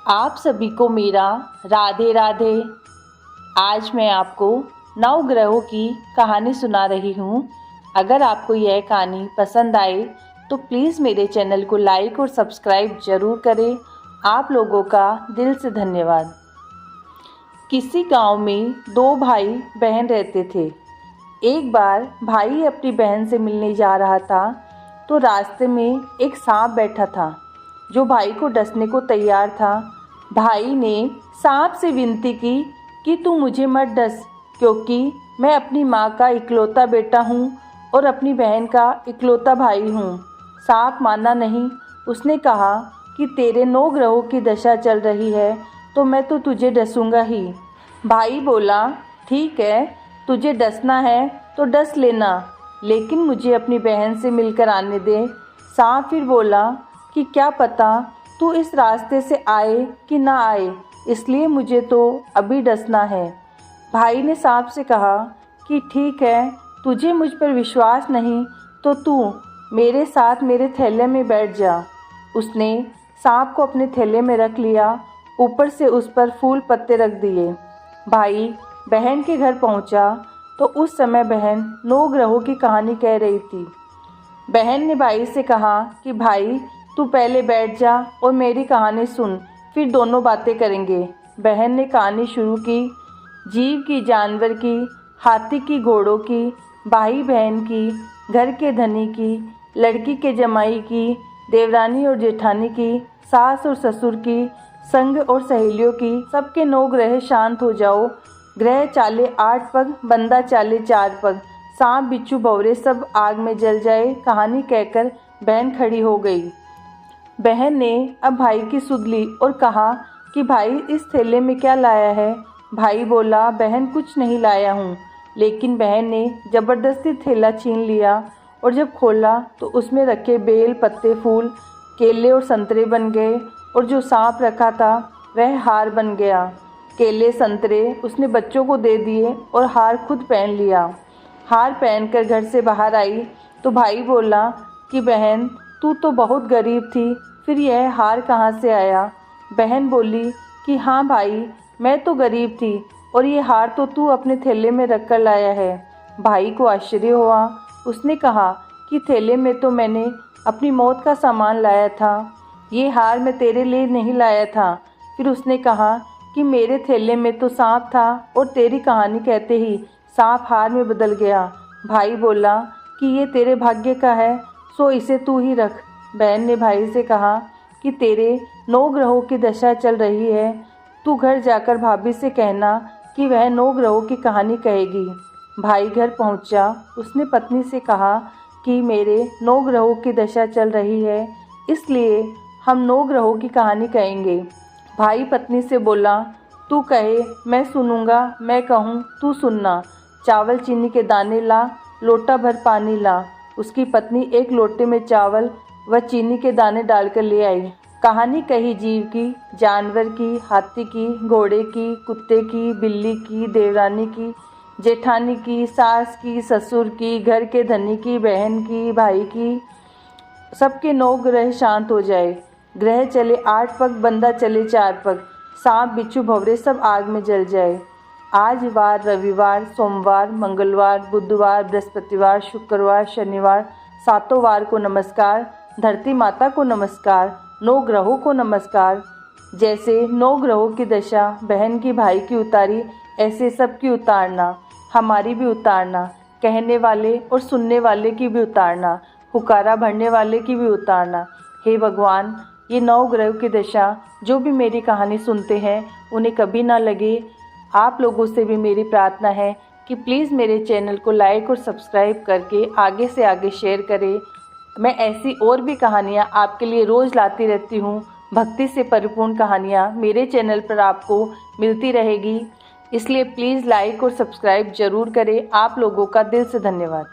आप सभी को मेरा राधे राधे। आज मैं आपको 9 ग्रहों की कहानी सुना रही हूँ। अगर आपको यह कहानी पसंद आए तो प्लीज़ मेरे चैनल को लाइक और सब्सक्राइब ज़रूर करें। आप लोगों का दिल से धन्यवाद। किसी गांव में 2 भाई बहन रहते थे। एक बार भाई अपनी बहन से मिलने जा रहा था तो रास्ते में एक सांप बैठा था जो भाई को डसने को तैयार था। भाई ने सांप से विनती की कि तू मुझे मत डस, क्योंकि मैं अपनी माँ का इकलौता बेटा हूँ और अपनी बहन का इकलौता भाई हूँ। सांप माना नहीं। उसने कहा कि तेरे 9 ग्रहों की दशा चल रही है तो मैं तो तुझे डसूंगा ही। भाई बोला, ठीक है, तुझे डसना है तो डस लेना, लेकिन मुझे अपनी बहन से मिलकर आने दे। सांप फिर बोला कि क्या पता तू इस रास्ते से आए कि ना आए, इसलिए मुझे तो अभी डसना है। भाई ने सांप से कहा कि ठीक है, तुझे मुझ पर विश्वास नहीं तो तू मेरे साथ मेरे थैले में बैठ जा। उसने सांप को अपने थैले में रख लिया, ऊपर से उस पर फूल पत्ते रख दिए। भाई बहन के घर पहुंचा तो उस समय बहन 9 ग्रहों की कहानी कह रही थी। बहन ने भाई से कहा कि भाई तू पहले बैठ जा और मेरी कहानी सुन, फिर दोनों बातें करेंगे। बहन ने कहानी शुरू की। जीव की, जानवर की, हाथी की, घोड़ों की, भाई बहन की, घर के धनी की, लड़की के जमाई की, देवरानी और जेठानी की, सास और ससुर की, संग और सहेलियों की। सबके 9 ग्रह शांत हो जाओ। ग्रह चाले 8 पग, बंदा चाले 4 पग, सांप बिच्छू भौरे सब आग में जल जाए। कहानी कहकर बहन खड़ी हो गई। बहन ने अब भाई की सुध ली और कहा कि भाई इस थैले में क्या लाया है। भाई बोला, बहन कुछ नहीं लाया हूँ। लेकिन बहन ने ज़बरदस्ती थैला छीन लिया और जब खोला तो उसमें रखे बेल, पत्ते, फूल, केले और संतरे बन गए और जो सांप रखा था वह हार बन गया। केले, संतरे उसने बच्चों को दे दिए और हार खुद पहन लिया। हार पहनकर घर से बाहर आई तो भाई बोला कि बहन तू तो बहुत गरीब थी, फिर यह हार कहाँ से आया। बहन बोली कि हाँ भाई, मैं तो गरीब थी और ये हार तो तू अपने थैले में रख कर लाया है। भाई को आश्चर्य हुआ। उसने कहा कि थैले में तो मैंने अपनी मौत का सामान लाया था, ये हार मैं तेरे लिए नहीं लाया था। फिर उसने कहा कि मेरे थैले में तो सांप था और तेरी कहानी कहते ही सांप हार में बदल गया। भाई बोला कि ये तेरे भाग्य का है, सो इसे तू ही रख। बहन ने भाई से कहा कि तेरे 9 ग्रहों की दशा चल रही है, तू घर जाकर भाभी से कहना कि वह 9 ग्रहों की कहानी कहेगी। भाई घर पहुंचा। उसने पत्नी से कहा कि मेरे 9 ग्रहों की दशा चल रही है, इसलिए हम 9 ग्रहों की कहानी कहेंगे। भाई पत्नी से बोला, तू कहे मैं सुनूंगा, मैं कहूँ तू सुनना। चावल चीनी के दाने ला, लोटा भर पानी ला। उसकी पत्नी एक लोटे में चावल व चीनी के दाने डालकर ले आई। कहानी कही जीव की, जानवर की, हाथी की, घोड़े की, कुत्ते की, बिल्ली की, देवरानी की, जेठानी की, सास की, ससुर की, घर के धनी की, बहन की, भाई की। सबके 9 ग्रह शांत हो जाए। ग्रह चले 8 पग, बंदा चले 4 पग, सांप बिच्छू भंवरे सब आग में जल जाए। आज वार, रविवार, सोमवार, मंगलवार, बुधवार, बृहस्पतिवार, शुक्रवार, शनिवार, 7 वार को नमस्कार। धरती माता को नमस्कार। 9 ग्रहों को नमस्कार। जैसे 9 ग्रहों की दशा बहन की भाई की उतारी, ऐसे सबकी उतारना, हमारी भी उतारना, कहने वाले और सुनने वाले की भी उतारना, हुकारा भरने वाले की भी उतारना। हे भगवान, ये 9 ग्रहों की दशा जो भी मेरी कहानी सुनते हैं उन्हें कभी ना लगे। आप लोगों से भी मेरी प्रार्थना है कि प्लीज़ मेरे चैनल को लाइक और सब्सक्राइब करके आगे से आगे शेयर करें। मैं ऐसी और भी कहानियाँ आपके लिए रोज़ लाती रहती हूँ। भक्ति से परिपूर्ण कहानियाँ मेरे चैनल पर आपको मिलती रहेगी, इसलिए प्लीज़ लाइक और सब्सक्राइब ज़रूर करें। आप लोगों का दिल से धन्यवाद।